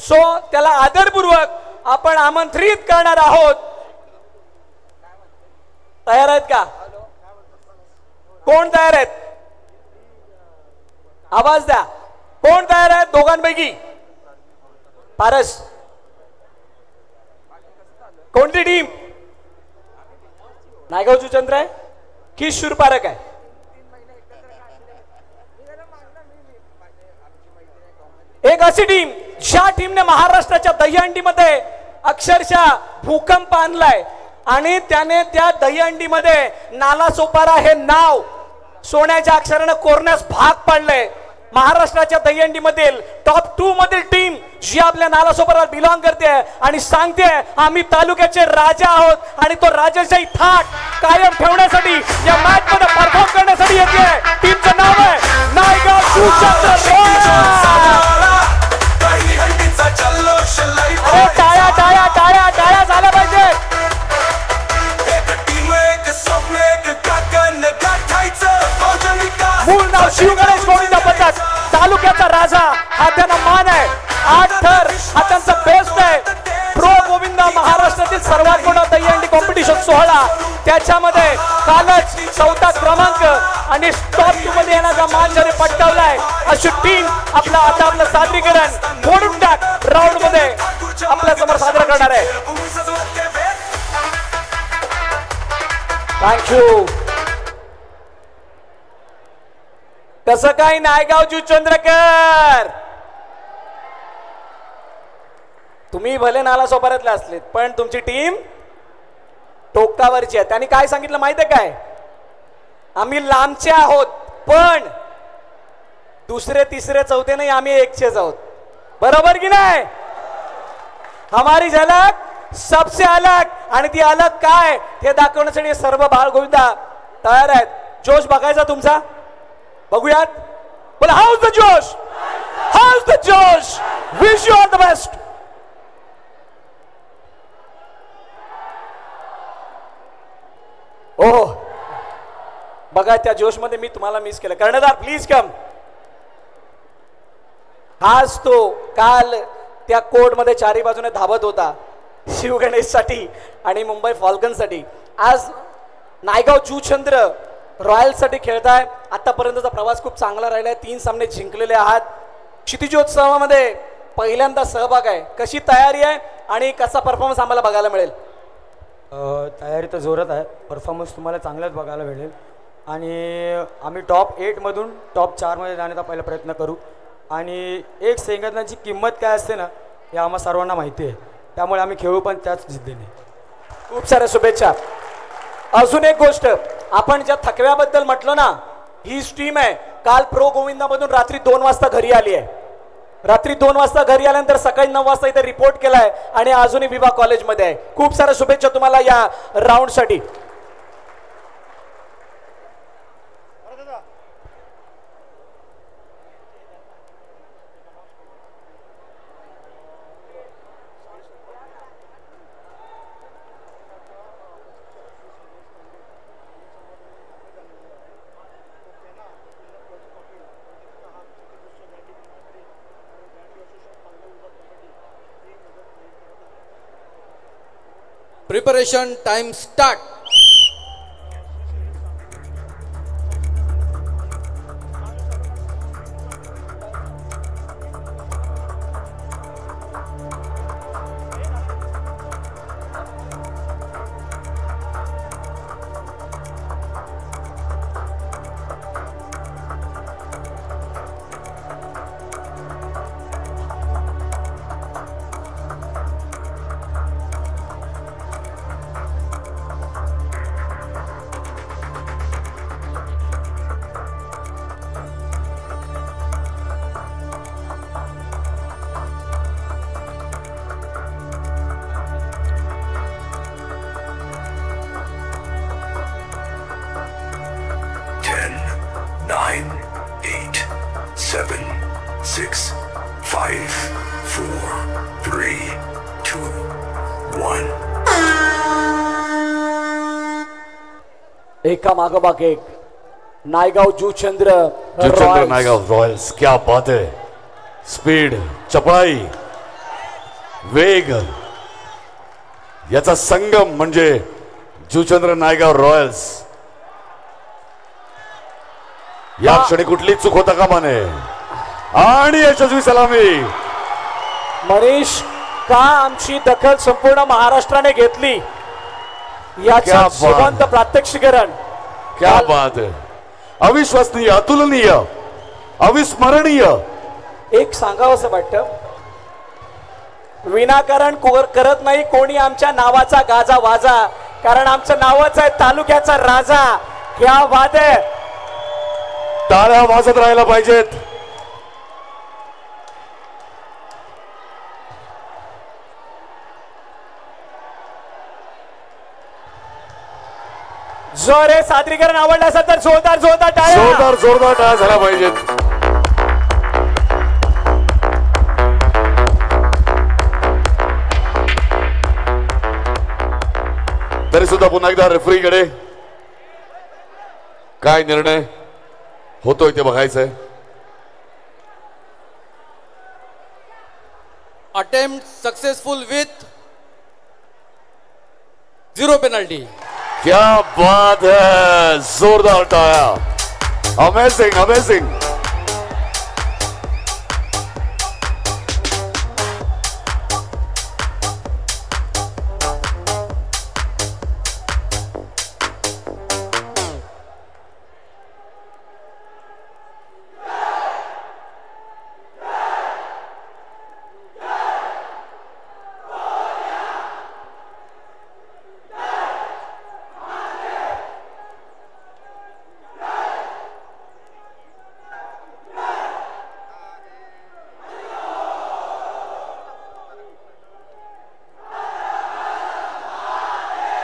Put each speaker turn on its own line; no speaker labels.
सो त्याला आदरपूर्वक आपण आमंत्रित करणार आहोत. तयार आहेत का? कोण तयार आहेत? आवाज द्या. कोण तयार आहेत दोघांपैकी? पारस, कोणती टीम? नायगाव जुचंद्र आहे की शूरपारक आहे? एक अशी टीम ज्या टीमने महाराष्ट्राच्या दहीहंडीमध्ये अक्षरशः भूकंप आणलाय आणि त्याने त्या दहीहंडीमध्ये नालासोपारा हे नाव सोन्याच्या अक्षराने कोरण्यास भाग पाडलंय. महाराष्ट्राच्या दहीहंडीमधील टॉप 2 मधील टीम जी आपल्या नालासोपारा बिलॉंग करते आणि सांगते आम्ही तालुक्याचे राजा आहोत आणि तो राजाशाही थाट कायम ठेवण्यासाठी या मॅच मध्ये परफॉर्म करण्यासाठी येते. टीमचं नाव आहे नायगाव जुचंद्र रॉयल्स. टाळ्या टाळ्या टाळ्या टाळ्या झाल्या पाहिजे. मूळ नाव शिव गणेश गोविंद पथक, तालुक्याचा राजा हा त्यांना मान आहे. 8 थर हा त्यांचा बेस्ट आहे. प्रो गोविंद महाराष्ट्रातील सर्वात मोठा दहीहंडी कॉम्पिटिशन सोहळा, त्याच्यामध्ये कालच 4था क्रमांक आणि टॉप 2 मध्ये येण्याचा मान ज्याने पटकावलाय अशी टीम आपलं सादरीकरण फोडून टाक राऊंड मध्ये आपल्या समोर सादर करणार आहे. थँक्यू. कसं काय नायगाव जुचंद्रकर? तुम्ही भले नालासोपाऱ्यातले असलेत पण तुमची टीम टोकावरची आहे. त्यांनी काय सांगितलं माहिती आहे काय? आम्ही लांबचे आहोत पण दुसरे तिसरे चौथे नाही, आम्ही एकचेच आहोत. बरोबर की नाही? हमारी झलक सबसे अलग. आणि ती अलग काय हे दाखवण्यासाठी सर्व बाळ गोविंदा तयार आहेत. जोश बघायचा तुमचा? बघूयात. बोला how's the josh, how's the josh. Wish you all the best. Oh बघा त्या जोश मध्ये मी तुम्हाला मिस केलं. कर्णधार प्लीज कम. हाच तो काल त्या कोर्ट मध्ये चारी बाजूने धावत होता शिवगणेश साठी आणि मुंबई फॉल्कन साठी. आज नायगाव जुचंद्र रॉयल साठी खेळताय. आतापर्यंतचा प्रवास खूप चांगला राहिलाय. 3 सामने जिंकलेले आहात. क्षितिजोत्सवामध्ये पहिल्यांदा सहभाग आहे. कशी तयारी आहे आणि कसा परफॉर्मन्स आम्हाला बघायला मिळेल?
तयारी तर जोरात आहे. परफॉर्मन्स तुम्हाला चांगलाच बघायला मिळेल आणि आम्ही टॉप 8 मधून टॉप 4 मध्ये जाण्याचा पहिला प्रयत्न करू. आणि एक संघटनाची किंमत काय असते ना हे आम्हा सर्वांना माहिती आहे, त्यामुळे आम्ही खेळू पण त्याच जिद्दीने.
खूप साऱ्या शुभेच्छा. अजून एक गोष्ट, आपण ज्या थकव्याबद्दल म्हटलं ना, ही टीम आहे काल प्रो गोविंदामधून रात्री 2 वाजता घरी आली आहे. रात्री 2 वाजता घरी आल्यानंतर सकाळी 9 वाजता इथे रिपोर्ट केलाय आणि अजूनही विभा कॉलेजमध्ये आहे. खूप साऱ्या शुभेच्छा तुम्हाला या राऊंड साठी.
Preparation time start.
एका मागोमाग एक नायगाव जुचंद्र
नायगाव रॉयल्स. क्या बात है, स्पीड, चपड़ाई, वेग याचा संगम म्हणजे जुचंद्र नायगाव रॉयल्स. या क्षणी कुठली चूक होता कामा नये आणि यशस्वी सलामी.
मनीष, का आमची दखल संपूर्ण महाराष्ट्राने घेतली याचं जिवंत प्रात्यक्षिकरण.
क्या बात है. अविश्वसनीय, अतुलनीय, अविस्मरणीय.
एक सांगावं असं वाटतं, विनाकारण करत नाही कोणी आमच्या नावाचा गाजा वाजा, कारण आमचं नावच आहे तालुक्याचा राजा. क्या बात आहे.
टाळ्या वाजत राहायला पाहिजेत.
जोरे सादरीकरण आवडलं असेल तर जोरदार जोरदार टाळ्या.
जोरदार जोरदार टाळ्या झाल्या पाहिजेत. तरी सुद्धा पुन्हा एकदा रेफरीकडे काय निर्णय होतोय ते बघायचंय.
Attempt successful with 0 penalty.
क्या बात है. जोरदार टाळ्या. Amazing amazing.